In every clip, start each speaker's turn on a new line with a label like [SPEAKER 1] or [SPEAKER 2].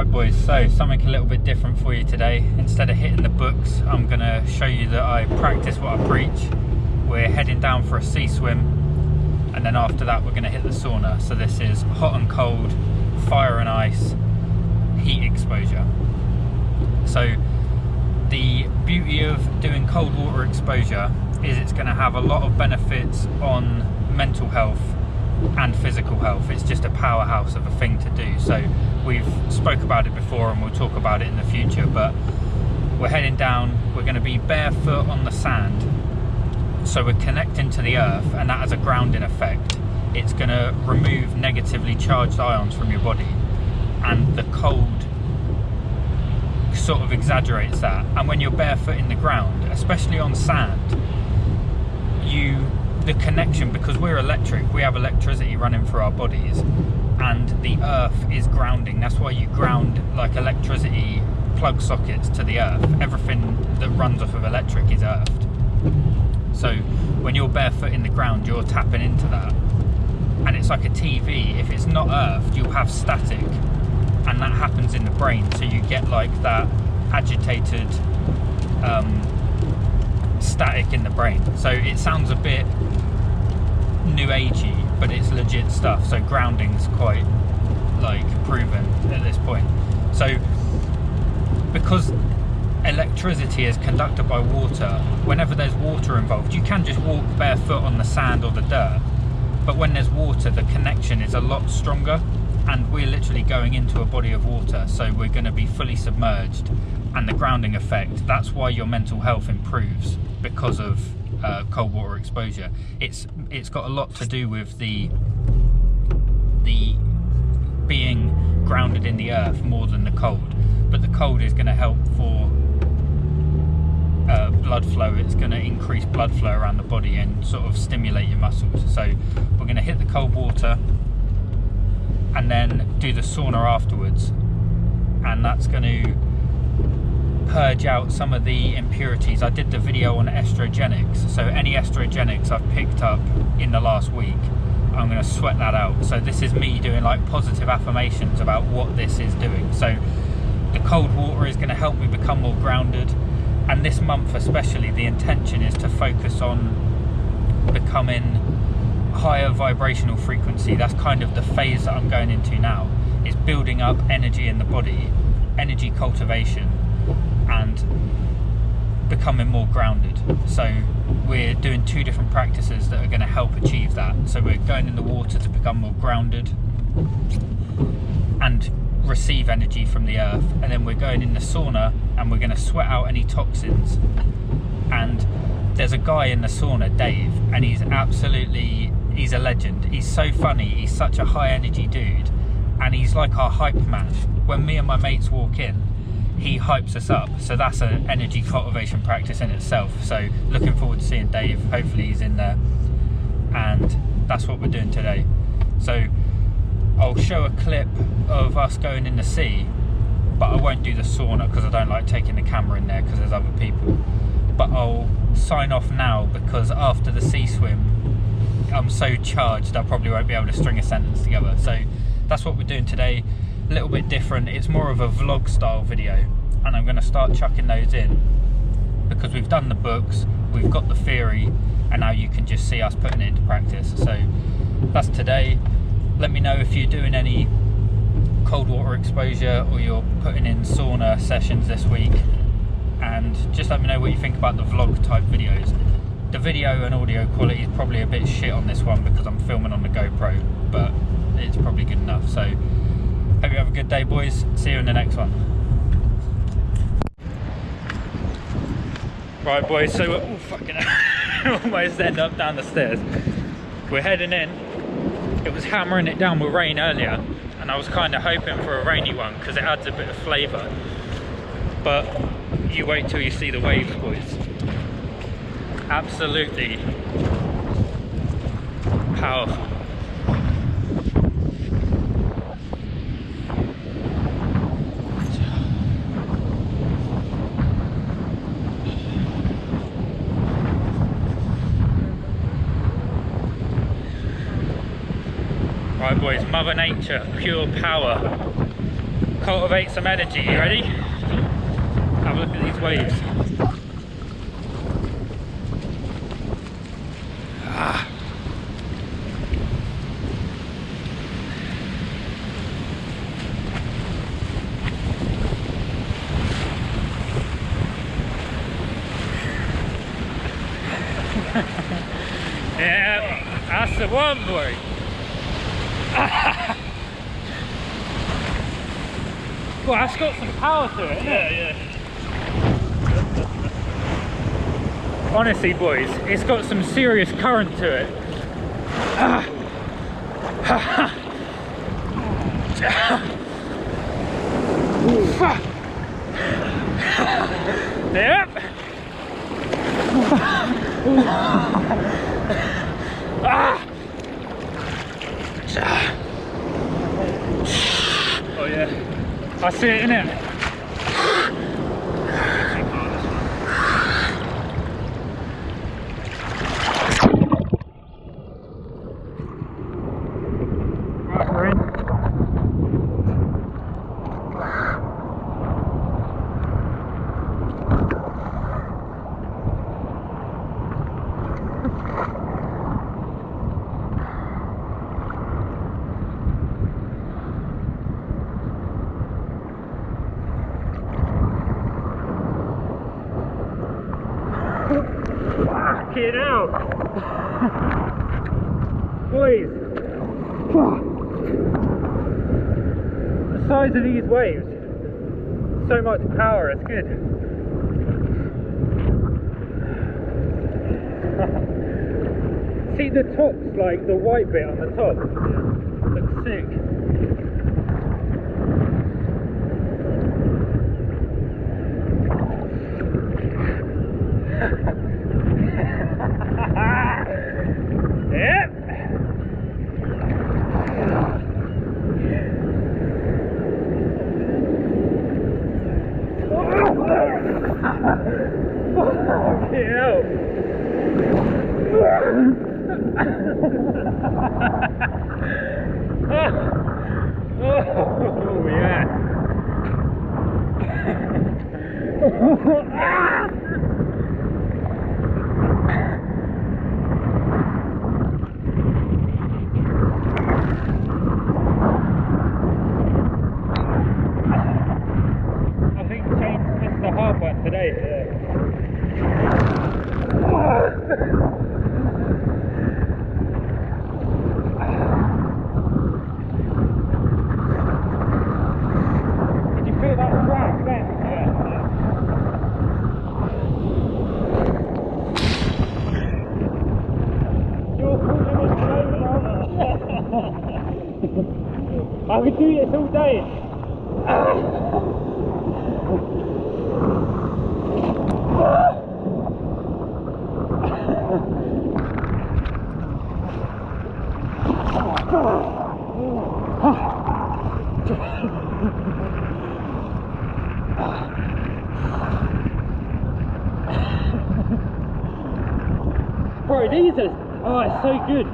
[SPEAKER 1] Right boys, so something a little bit different for you today. Instead of hitting the books, I'm going to show you that I practice what I preach. We're heading down for a sea swim, and then after that we're going to hit the sauna. So this is hot and cold, fire and ice, heat exposure. So the beauty of doing cold water exposure is it's going to have a lot of benefits on mental health and physical health. It's just a powerhouse of a thing to do. So we've spoke about it before and we'll talk about it in the future, but we're heading down, we're going to be barefoot on the sand, so we're connecting to the earth, and that has a grounding effect. It's going to remove negatively charged ions from your body, and the cold sort of exaggerates that. And when you're barefoot in the ground, especially on sand, the connection, because we're electric, we have electricity running through our bodies, and the earth is grounding. That's why you ground like electricity plug sockets to the earth. Everything that runs off of electric is earthed. So when you're barefoot in the ground, you're tapping into that, and it's like a TV. If it's not earthed, you'll have static, and that happens in the brain, so you get like that agitated static in the brain. So it sounds a bit new agey, but it's legit stuff. So grounding's quite like proven at this point. So because electricity is conducted by water, whenever there's water involved, you can just walk barefoot on the sand or the dirt, but when there's water, the connection is a lot stronger, and we're literally going into a body of water, so we're going to be fully submerged, and the grounding effect, that's why your mental health improves because of cold water exposure. It's got a lot to do with the being grounded in the earth more than the cold, but the cold is going to help for blood flow. It's going to increase blood flow around the body and sort of stimulate your muscles. So we're going to hit the cold water and then do the sauna afterwards, and that's going to purge out some of the impurities. I did the video on estrogenics, so any estrogenics I've picked up in the last week, I'm going to sweat that out. So this is me doing like positive affirmations about what this is doing. So the cold water is going to help me become more grounded, and this month especially, the intention is to focus on becoming higher vibrational frequency. That's kind of the phase that I'm going into now, is building up energy in the body, energy cultivation, and becoming more grounded. So we're doing two different practices that are going to help achieve that. So we're going in the water to become more grounded and receive energy from the earth, and then we're going in the sauna and we're going to sweat out any toxins. And there's a guy in the sauna, Dave, and he's a legend. He's so funny, he's such a high energy dude, and he's like our hype man. When me and my mates walk in, he hypes us up. So that's an energy cultivation practice in itself. So looking forward to seeing Dave. Hopefully he's in there, and that's what we're doing today. So I'll show a clip of us going in the sea, but I won't do the sauna because I don't like taking the camera in there because there's other people. But I'll sign off now, because after the sea swim I'm so charged I probably won't be able to string a sentence together. So that's what we're doing today. A little bit different. It's more of a vlog style video, and I'm going to start chucking those in because we've done the books, we've got the theory, and now you can just see us putting it into practice. So that's today. Let me know if you're doing any cold water exposure or you're putting in sauna sessions this week, and just let me know what you think about the vlog type videos. The video and audio quality is probably a bit shit on this one because I'm filming on the GoPro, but it's probably good enough. So hope you have a good day, boys. See you in the next one. Right boys, so we're fucking almost end up down the stairs. We're heading in. It was hammering it down with rain earlier, and I was kind of hoping for a rainy one because it adds a bit of flavour. But you wait till you see the waves, boys. Absolutely powerful. Right boys, Mother Nature, pure power. cultivate some energy. You ready? Have a look at these waves. Ah. Yeah, that's the one, boy. Well, that's got some power to it, yeah. Honestly, boys, it's got some serious current to it. Yep. Oh yeah, I see it, innit? Right, we're in. Fucking hell! Boys! The size of these waves, so much power, it's good. See the tops, like the white bit on the top? Looks sick. Yep. Fucking hell. Oh yeah. I think Shane's missed the hard one today. Did you feel that crack then? You're pulling it slow, man. I could do this all day. Bro, these are, oh, it's so good.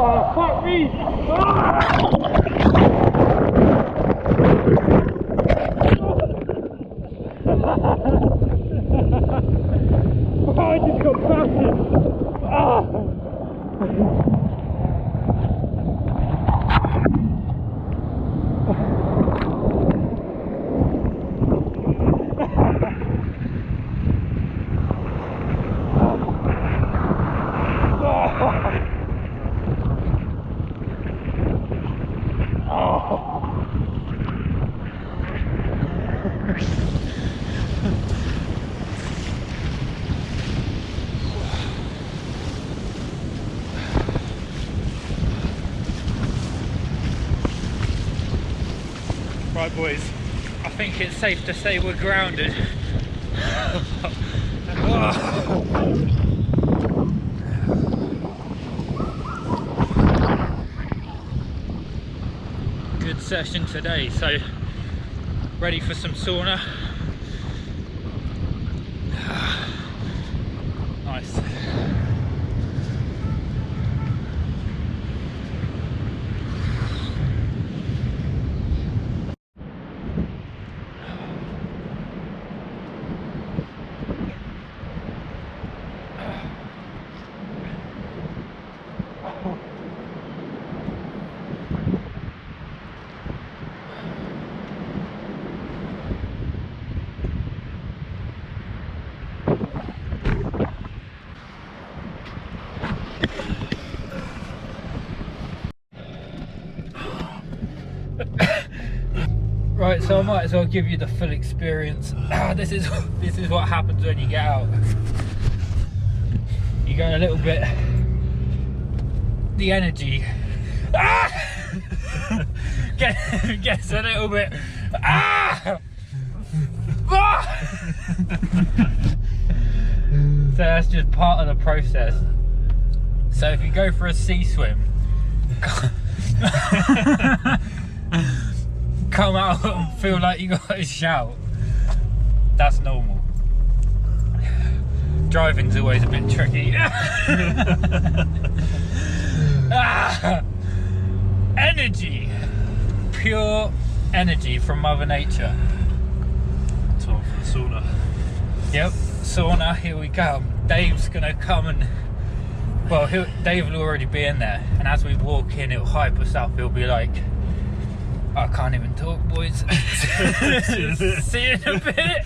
[SPEAKER 1] Oh, fuck me! Oh, I just got battered. Oh. Right boys, I think it's safe to say we're grounded. Good session today, so ready for some sauna. Nice. Right, so I might as well give you the full experience. This is what happens when you get out. You go a little bit. The energy gets a little bit. So that's just part of the process. So if you go for a sea swim, come out and feel like you got to shout, that's normal. Driving's always a bit tricky. Energy, pure energy from Mother Nature.
[SPEAKER 2] Time for the sauna.
[SPEAKER 1] Yep, sauna, here we go. Dave's gonna come and, well, Dave will already be in there, and as we walk in, he'll hype us up. He'll be like, I can't even talk, boys. See you in a bit.